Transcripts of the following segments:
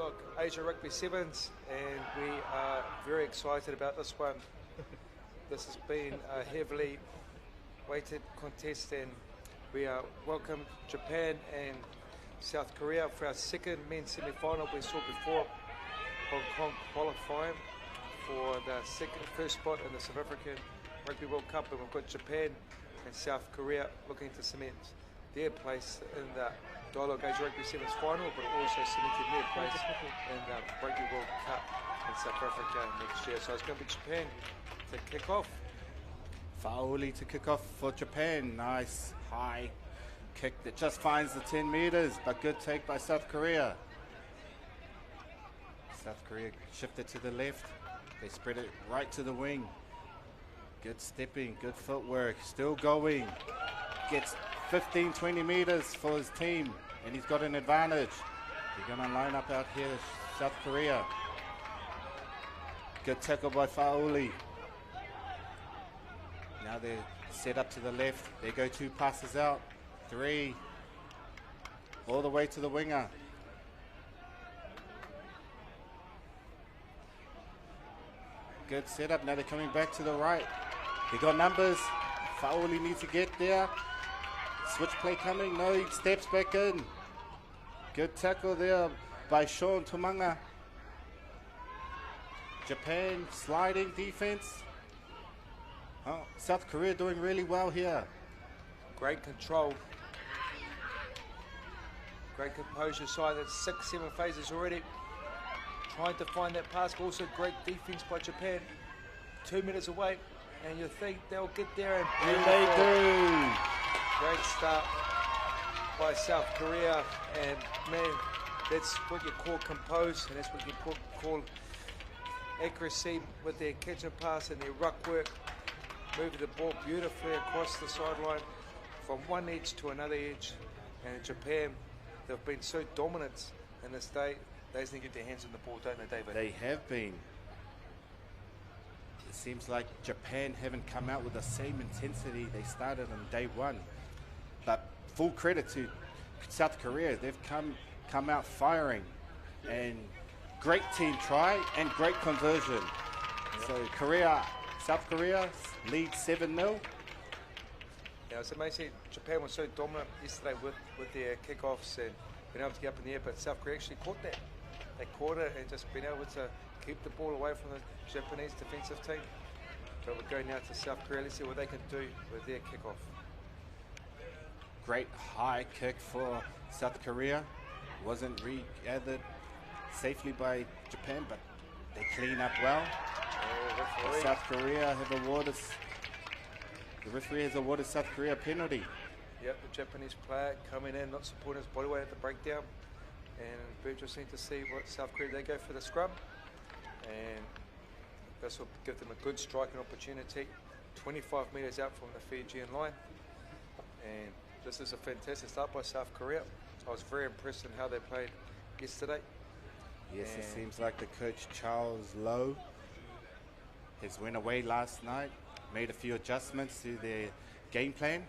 Dolog Asia Rugby Sevens, and we are very excited about this one. This has been a heavily weighted contest, and we welcome Japan and South Korea for our second men's semi-final. We saw before Hong Kong qualifying for the first spot in the South African Rugby World Cup, and we've got Japan and South Korea looking to cement their place in the Dialogue Asia Rugby Sevens final, but also cementing their place in the Rugby World Cup in South Africa next year. So it's going to be Japan to kick off. Fa'auli to kick off for Japan. Nice high kick that just finds the 10 meters, but good take by South Korea. South Korea shifted to the left. They spread it right to the wing. Good stepping, good footwork, still going. Gets 15, 20 meters for his team, and he's got an advantage. They're going to line up out here, South Korea. Good tackle by Fa'auli. Now they're set up to the left. They go 2 passes out, 3, all the way to the winger. Good setup. Now they're coming back to the right. They got numbers. Fa'auli needs to get there. Switch play coming. No, he steps back in. Good tackle there by Sean Tumanga. Japan sliding defense. Oh, South Korea doing really well here. Great control. Great composure side. That's 6, 7 phases already. Trying to find that pass, but also great defense by Japan. 2 minutes away, and you think they'll get there, and they do. Great start by South Korea, and man, that's what you call compose, and that's what you call accuracy with their catch and pass and their ruck work. Moving the ball beautifully across the sideline from one edge to another edge. And in Japan, they've been so dominant in this day. They just need to get their hands on the ball, don't they, David? They have been. It seems like Japan haven't come out with the same intensity they started on day one. But full credit to South Korea. They've come out firing. And great team try and great conversion. Yep. So South Korea leads 7-0. Yeah, it's amazing. Japan was so dominant yesterday with their kickoffs and being able to get up in the air, but South Korea actually caught that. They caught it and just been able to keep the ball away from the Japanese defensive team. So we're going now to South Korea. Let's see what they can do with their kickoff. Great high kick for South Korea. Wasn't regathered safely by Japan, but they clean up well. South Korea have awarded, the referee has awarded South Korea a penalty. Yep, the Japanese player coming in, not supporting his body weight at the breakdown. And very interesting to see what South Korea, they go for the scrum. And this will give them a good striking opportunity. 25 metres out from the Fijian line. And this is a fantastic start by South Korea. I was very impressed in how they played yesterday. Yes, and it seems like the coach, Charles Lowe, has went away last night, made a few adjustments to their game plan.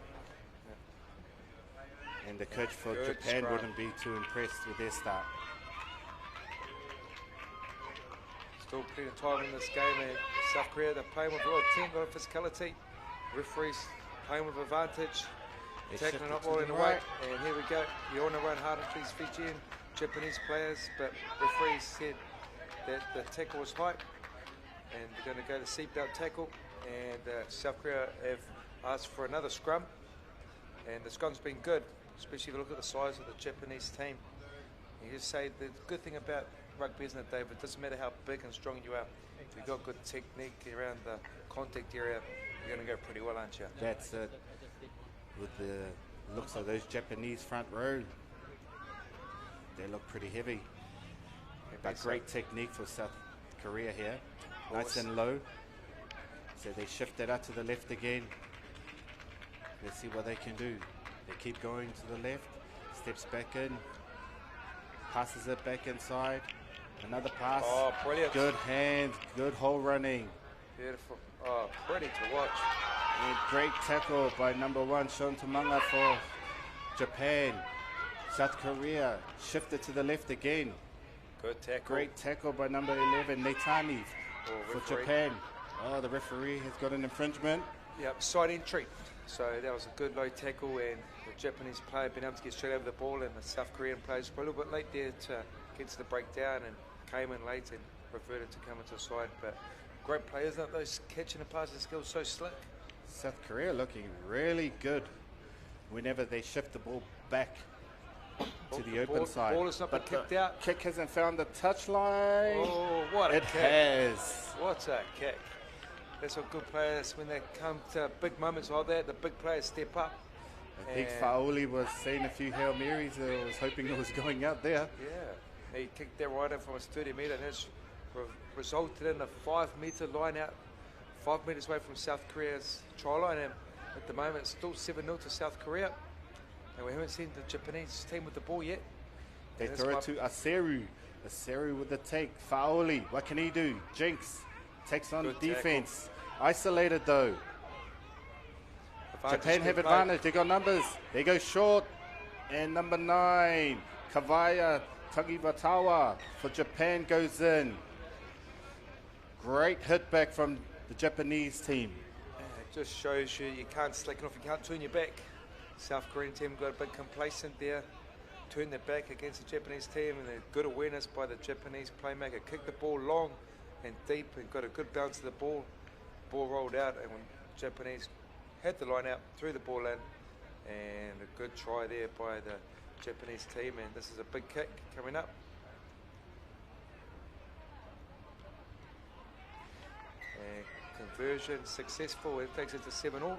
And the coach for Japan wouldn't be too impressed with their start. Still plenty of time in this game, and South Korea, they're playing with a lot of tempo, a lot of physicality. Referees playing with advantage, tackling up, rolling away. And here we go. You want to run hard at these Fijian, Japanese players, but referees said that the tackle was high, and they're going to go to seatbelt tackle. And South Korea have asked for another scrum, and the scrum's been good. Especially if you look at the size of the Japanese team. You just say the good thing about rugby, isn't it, David? It doesn't matter how big and strong you are. If you've got good technique around the contact area, you're going to go pretty well, aren't you? That's it. With the looks of those Japanese front row, they look pretty heavy. But great technique for South Korea here. Nice and low. So they shift it out to the left again. Let's see what they can do. They keep going to the left, steps back in, passes it back inside, another pass. Oh, brilliant. Good hands, good hole running. Beautiful. Oh, pretty to watch. And great tackle by number 1, Sean Tumanga for Japan. South Korea shifted to the left again. Good tackle. Great tackle by number 11, Neitani, for referee. Japan. Oh, the referee has got an infringement. Yep, side entry. So that was a good low tackle, and the Japanese player been able to get straight over the ball, and the South Korean players were a little bit late there to get to the breakdown and came in late and reverted to come into the side. But great players, aren't those catching and passing skills so slick? South Korea looking really good whenever they shift the ball back to the open side. Ball has not been kicked out. Kick hasn't found the touchline. Oh, what a It kick. has. What a kick. That's what good players, when they come to big moments like that, the big players step up. I think And- Fa'auli was saying a few Hail Marys. I was hoping it was going out there. Yeah, he kicked that right in from his 30 metre, and has resulted in a 5 metre line out, 5 metres away from South Korea's try line. And at the moment, it's still 7-0 to South Korea. And we haven't seen the Japanese team with the ball yet. They And throw it that's to Aseru. Aseru with the take. Fa'auli, what can he do? Jinx takes on Good defense. Isolated though. Advantage Japan have been played. advantage. They got numbers. They go short. And number 9, Kawaya Tagibatawa for Japan goes in. Great hit back from the Japanese team. It just shows you can't slacken off, you can't turn your back. South Korean team got a bit complacent there, turned their back against the Japanese team, and a good awareness by the Japanese playmaker. Kicked the ball long and deep and got a good bounce to the ball. Ball rolled out, and when Japanese had the line out, threw the ball in, and a good try there by the Japanese team. And this is a big kick coming up. And conversion successful. It takes it to 7-all.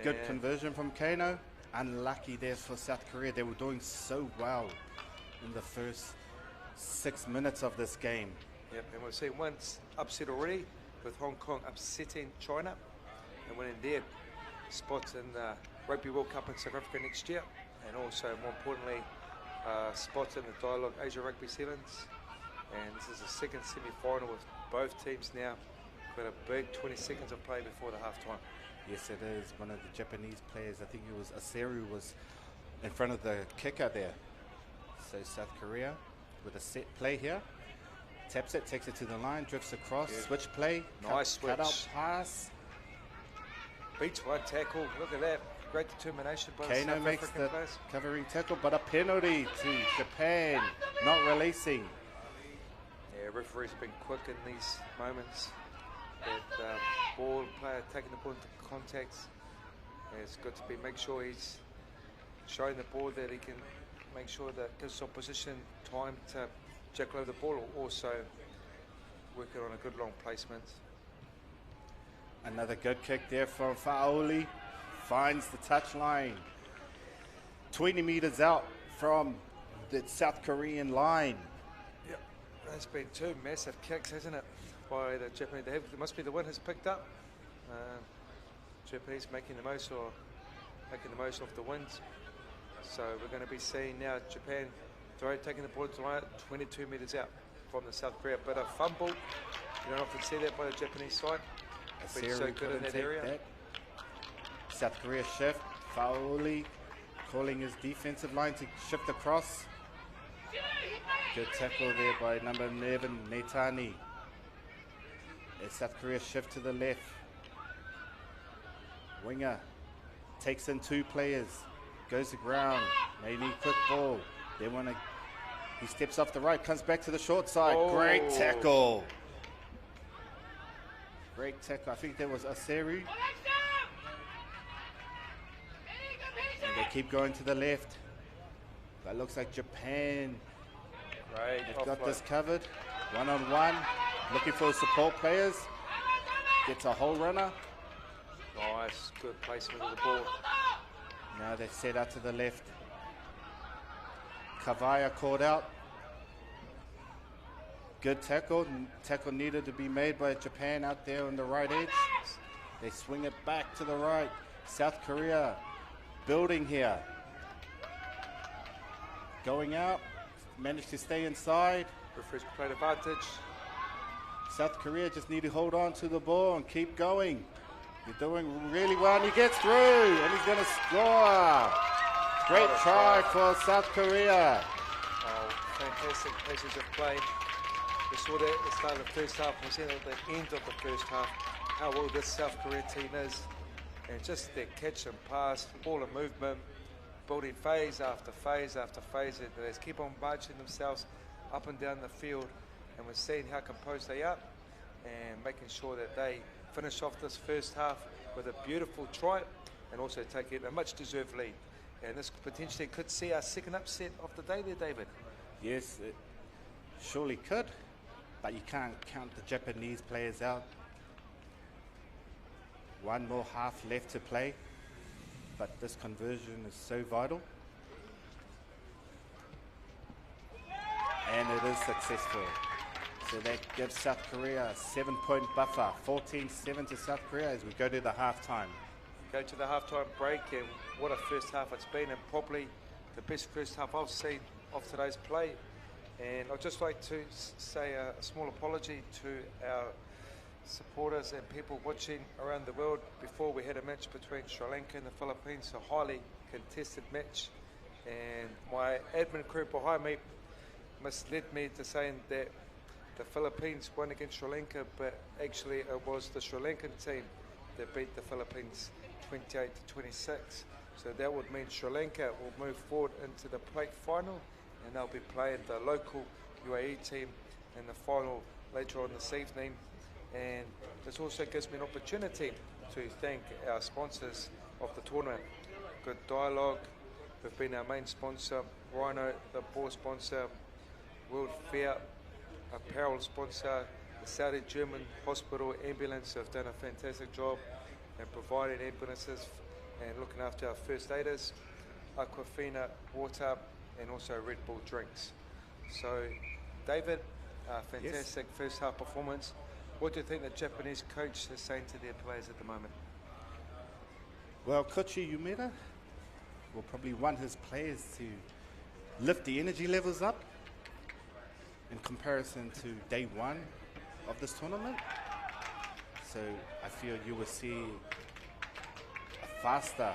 Good And conversion from Kano. Unlucky there for South Korea. They were doing so well in the first 6 minutes of this game. Yep, and we've seen one upset already with Hong Kong upsetting China and winning their spots in the Rugby World Cup in South Africa next year, and also, more importantly, spots in the Dialogue Asia Rugby Sevens. And this is the second semi-final with both teams now. Got a big 20 seconds of play before the half-time. Yes, it is. One of the Japanese players, I think it was Aseru, was in front of the kicker there. So South Korea with a set play here. Taps it, takes it to the line, drifts across, Yeah. switch play. Nice cut out switch. pass. Beats one tackle. Look at that. Great determination by the Kano South makes African the players. covering tackle, but a penalty to Japan, not releasing. Yeah, referee's been quick in these moments. That ball player taking the ball into contacts. And it's good to make sure he's showing the ball that he can make sure that gives opposition time to jackal over the ball, or also working on a good long placement. Another good kick there from Fa'auli. Finds the touchline. 20 meters out from the South Korean line. Yep, that's been 2 massive kicks, hasn't it, by the Japanese. There must be the one has picked up. Japanese making the most of the wins. So we're going to be seeing now Japan taking the ball to the line 22 meters out from the South Korea. But a fumble, you don't often see that by the Japanese side. They've been so Aseru good in couldn't that take area. that. South Korea shift. Fa'auli calling his defensive line to shift across. Good tackle there by number 11, Neitani. As South Korea shift to the left. Winger takes in 2 players. Goes to ground. They need quick ball. They want to. He steps off the right, comes back to the short side. Oh. Great tackle. Great tackle. I think that was Aseru. And they keep going to the left. That looks like Japan. Great They've got offload. this covered. 1-on-1. Looking for support players. Gets a hole runner. Nice, good placement of the ball. Now they set out to the left. Kawaya called out. Good tackle. Tackle needed to be made by Japan out there on the right edge. They swing it back to the right. South Korea building here. Going out. Managed to stay inside. Referee's played advantage. South Korea just need to hold on to the ball and keep going. You're doing really well, and he gets through, and he's going to score. Great What a try try. for South Korea. Oh, fantastic passage of play. We saw that at the start of the first half, we saw at the end of the first half how well this South Korea team is. And just their catch and pass, ball and movement, building phase after phase after phase. They just keep on marching themselves up and down the field. And we're seeing how composed they are and making sure that they finish off this first half with a beautiful try and also taking a much deserved lead. And this potentially could see our second upset of the day there, David. Yes, it surely could, but you can't count the Japanese players out. One more half left to play, but this conversion is so vital. And it is successful. So that gives South Korea a 7-point buffer, 14-7 to South Korea as we go to the halftime. Go to the halftime break, and what a first half it's been, and probably the best first half I've seen of today's play. And I'd just like to say a small apology to our supporters and people watching around the world. Before, we had a match between Sri Lanka and the Philippines, a highly contested match, and my admin crew behind me misled me to saying that the Philippines won against Sri Lanka, but actually it was the Sri Lankan team that beat the Philippines 28-26. So that would mean Sri Lanka will move forward into the plate final, and they'll be playing the local UAE team in the final later on this evening. And this also gives me an opportunity to thank our sponsors of the tournament. Good Dialogue, who've been our main sponsor, Rhino, the ball sponsor, World Fair, apparel sponsor, the Saudi German Hospital Ambulance have done a fantastic job in providing ambulances and looking after our first aiders, Aquafina water, and also Red Bull drinks. So, David, fantastic first half performance. What do you think the Japanese coach is saying to their players at the moment? Well, Koichi Umeda will probably want his players to lift the energy levels up in comparison to day one of this tournament. So I feel you will see a faster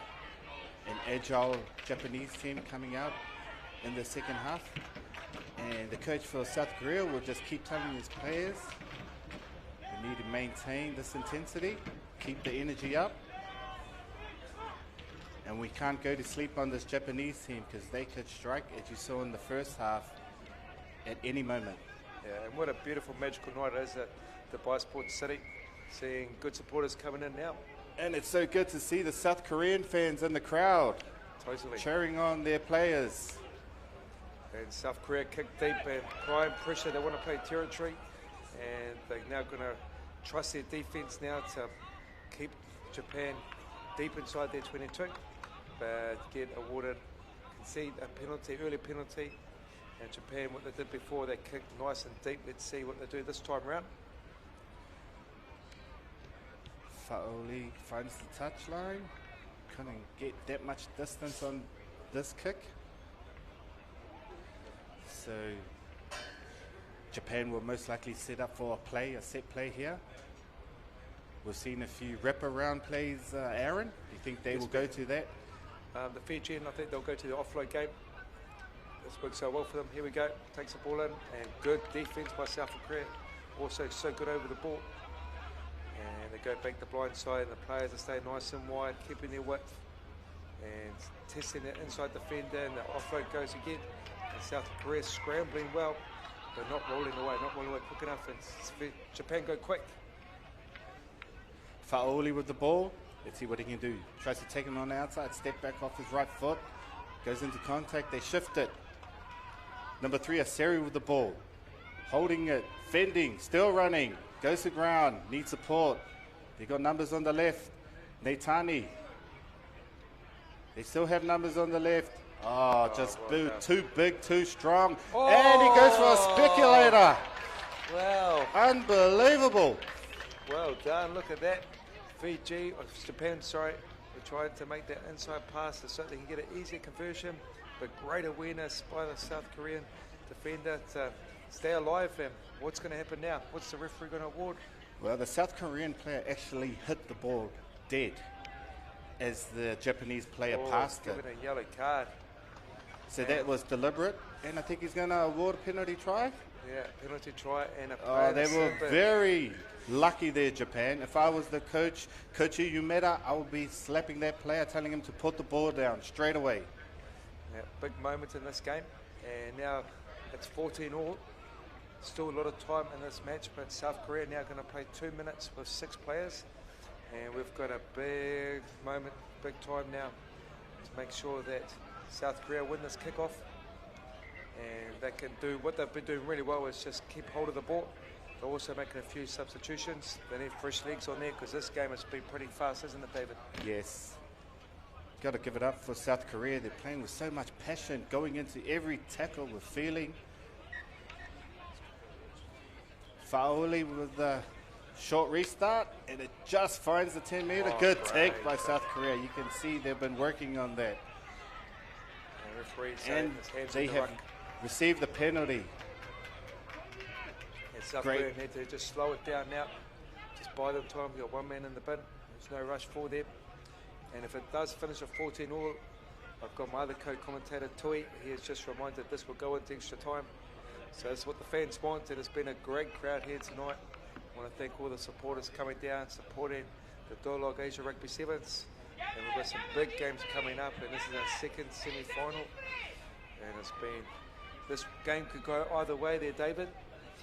and agile Japanese team coming out in the second half. And the coach for South Korea will just keep telling his players, we need to maintain this intensity, keep the energy up. And we can't go to sleep on this Japanese team because they could strike, as you saw in the first half, at any moment. Yeah, and what a beautiful, magical night it is at Dubai Sports City. Seeing good supporters coming in now. And it's so good to see the South Korean fans in the crowd. Totally. Cheering on their players. And South Korea kicked deep and prime pressure. They want to play territory. And they're now going to trust their defense now to keep Japan deep inside their 22. But get awarded, concede a penalty, early penalty. And Japan, what they did before, they kicked nice and deep. Let's see what they do this time around. Fa'oli finds the touchline. Couldn't get that much distance on this kick. So Japan will most likely set up for a set play here. We've seen a few wraparound plays, Aaron. Do you think they will go to that? The Fijian, I think they'll go to the offload game. This worked so well for them. Here we go. Takes the ball in, and good defense by South Korea. Also so good over the ball. And they go back the blind side, and the players are staying nice and wide, keeping their width and testing the inside defender, and the offload goes again. And South Korea scrambling well, but not rolling away quick enough. And Japan go quick. Fa'oli with the ball. Let's see what he can do. Tries to take him on the outside, step back off his right foot. Goes into contact, they shift it. Number 3, Aseri with the ball. Holding it, fending, still running. Goes to ground, needs support. They got numbers on the left. Neitani. They still have numbers on the left. Oh, just too big, too strong. Oh. And he goes for a speculator. Wow. Unbelievable. Well done, look at that. Fiji, or Japan, sorry, we're trying to make that inside pass so they can get an easier conversion, but great awareness by the South Korean defender to stay alive. And what's going to happen now? What's the referee going to award? Well, the South Korean player actually hit the ball dead as the Japanese player passed it. Given a yellow card. So that was deliberate, and I think he's going to award a penalty try. Yeah, penalty try and a Oh, player they to were slip in. very lucky there, Japan. If I was the coach, Koichi Umeda, I would be slapping that player, telling him to put the ball down straight away. Yeah, big moment in this game, and now it's 14-all. Still a lot of time in this match, but South Korea now going to play 2 minutes with 6 players, and we've got a big moment, big time now to make sure that South Korea win this kickoff, and they can do what they've been doing really well is just keep hold of the ball. They're also making a few substitutions. They need fresh legs on there because this game has been pretty fast, isn't it, David? Yes. Got to give it up for South Korea. They're playing with so much passion, going into every tackle with feeling. Fauli with the short restart, and it just finds the 10-meter. Good take by South Korea. You can see they've been working on that. And referee And his hands they on the have ruck. received the penalty. And South Great. Korea need to just slow it down now. Just buy them time. We've got one man in the bin. There's no rush for them. And if it does finish at 14-all, I've got my other co-commentator, Tui. He has just reminded this will go into extra time. So that's what the fans want. It has been a great crowd here tonight. I want to thank all the supporters coming down, supporting the Dialogue Asia Rugby Sevens. And we've got some big games coming up, and this is our second semi-final. And it's been, this game could go either way there, David.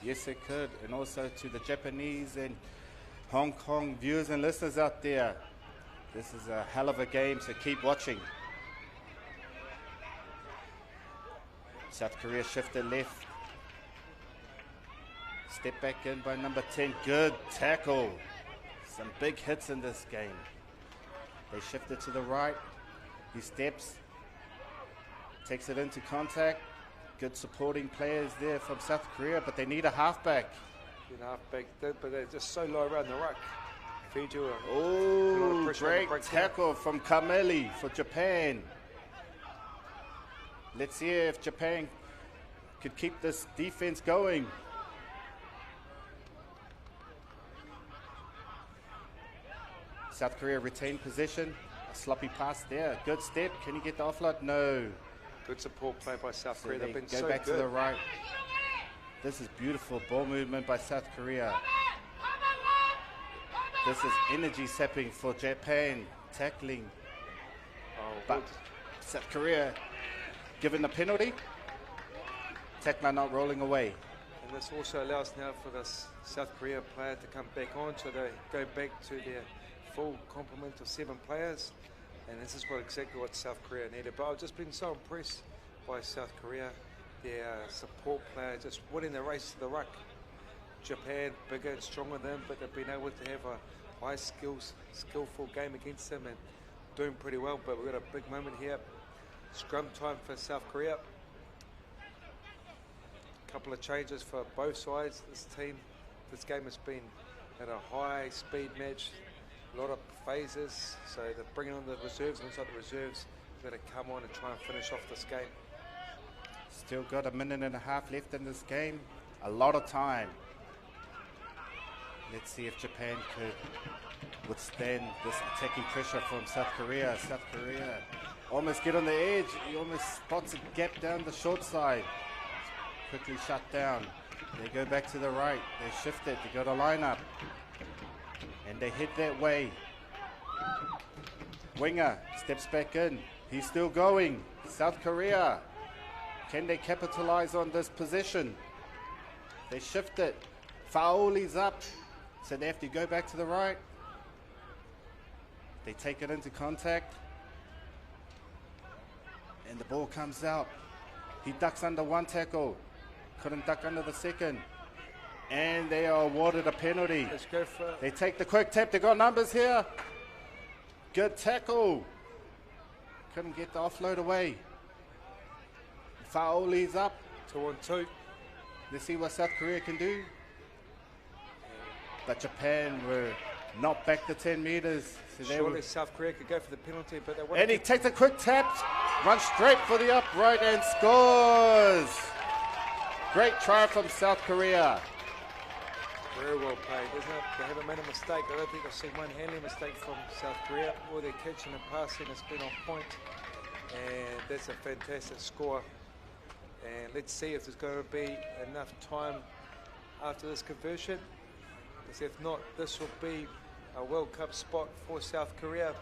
Yes, it could. And also to the Japanese and Hong Kong viewers and listeners out there, this is a hell of a game, so keep watching. South Korea shifted left. Step back in by number 10. Good tackle. Some big hits in this game. They shifted to the right. He steps. Takes it into contact. Good supporting players there from South Korea, but they need a halfback. Halfback, but they're just so low around the ruck. Fiji are Oh, pressure on the great breakdown. tackle from Kameli for Japan. Let's see if Japan could keep this defense going. South Korea retained possession. A sloppy pass there. Good step. Can he get the offload? No. Good support play by South So Korea. they They've been go so back good. to the right. This is beautiful ball movement by South Korea. This is energy sapping for Japan. Tackling. Oh, But good. South Korea given the penalty. Tackler not rolling away. And this also allows now for this South Korea player to come back on, so they go back to their full complement of 7 players. And this is exactly what South Korea needed. But I've just been so impressed by South Korea. Their support player just winning the race to the ruck. Japan bigger and stronger than them, but they've been able to have a high skillful game against them and doing pretty well. But we've got a big moment here. Scrum time for South Korea. Couple of changes for both sides. This game has been at a high speed match, a lot of phases, so they're bringing on the reserves. Looks like the reserves are going to come on and try and finish off this game. Still got a minute and a half left in this game. A lot of time. Let's see if Japan could withstand this attacking pressure from South Korea. South Korea almost get on the edge. He almost spots a gap down the short side. Quickly shut down. They go back to the right. They shift it. They go to line up. And they head that way. Winger steps back in. He's still going. South Korea. Can they capitalize on this position? They shift it. Fauli's up. So they have to go back to the right. They take it into contact. And the ball comes out. He ducks under one tackle. Couldn't duck under the second. And they are awarded a penalty. Let's go for They take the quick tap. They got numbers here. Good tackle. Couldn't get the offload away. Fauli's up. 2-on-2. Let's see what South Korea can do. But Japan were knocked back the 10 meters. So they Surely were, South Korea could go for the penalty, but they want and he takes a quick tap, runs straight for the upright and scores. Great try from South Korea. very well played, isn't it? They haven't made a mistake. I don't think I've seen one handling mistake from South Korea. All their catching and passing has been on point. And that's a fantastic score. And let's see if there's going to be enough time after this conversion. Because if not, this will be a World Cup spot for South Korea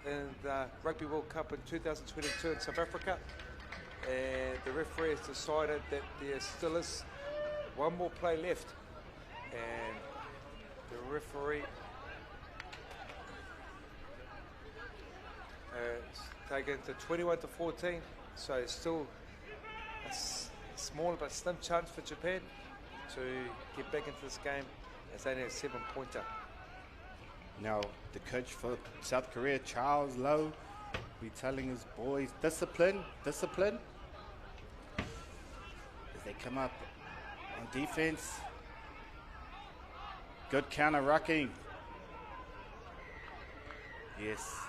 in the Rugby World Cup in 2022 in South Africa. And the referee has decided that there still is one more play left. And the referee taken to 21-14, so it's still a small but slim chance for Japan to get back into this game. It's only a 7-pointer. Now, the coach for South Korea, Charles Lowe, be telling his boys, discipline, discipline. As they come up on defense. Good counter-rucking. Yes,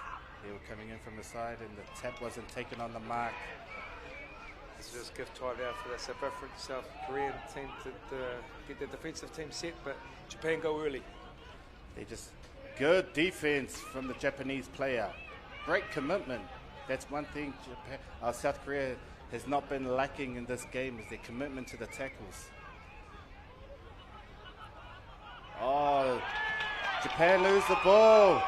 they were coming in from the side and the tap wasn't taken on the mark. This is just gift time now for the South Korean team to get the defensive team set, but Japan go early. They just, good defense from the Japanese player. Great commitment. That's one thing South Korea has not been lacking in this game, is their commitment to the tackles. Oh, Japan lose the ball.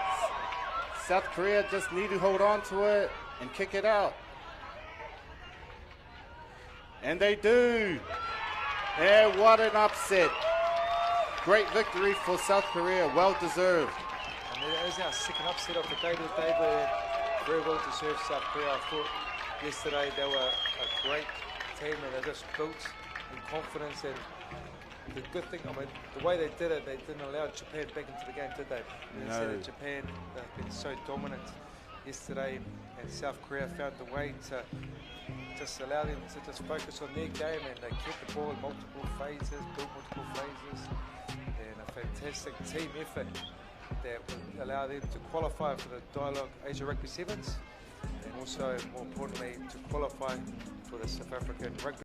South Korea just need to hold on to it and kick it out. And they do. And what an upset. Great victory for South Korea, well deserved. And that is our second upset of the day today, but very well deserved South Korea. I thought yesterday they were a great team and they just built in confidence. And the good thing, I mean, the way they did it, they didn't allow Japan back into the game, did they? Instead of Japan, they've been so dominant yesterday, and South Korea found a way to just allow them to just focus on their game, and they kept the ball in multiple phases, built multiple phases, and a fantastic team effort that would allow them to qualify for the Dialogue Asia Rugby Sevens, and also, more importantly, to qualify for the South African Rugby